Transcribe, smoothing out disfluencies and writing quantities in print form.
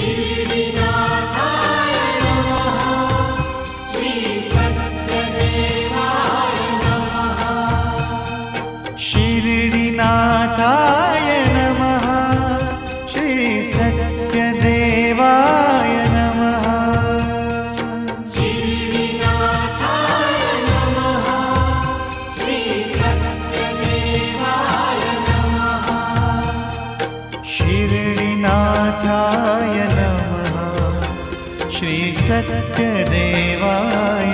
शिर्डीनाथाय नमः श्री सत्यदेवाय नमः शिर्डीनाथाय नमः श्री सत्यदेवाय नमः शिर्डीनाथाय नमः श्री सत्यदेवाय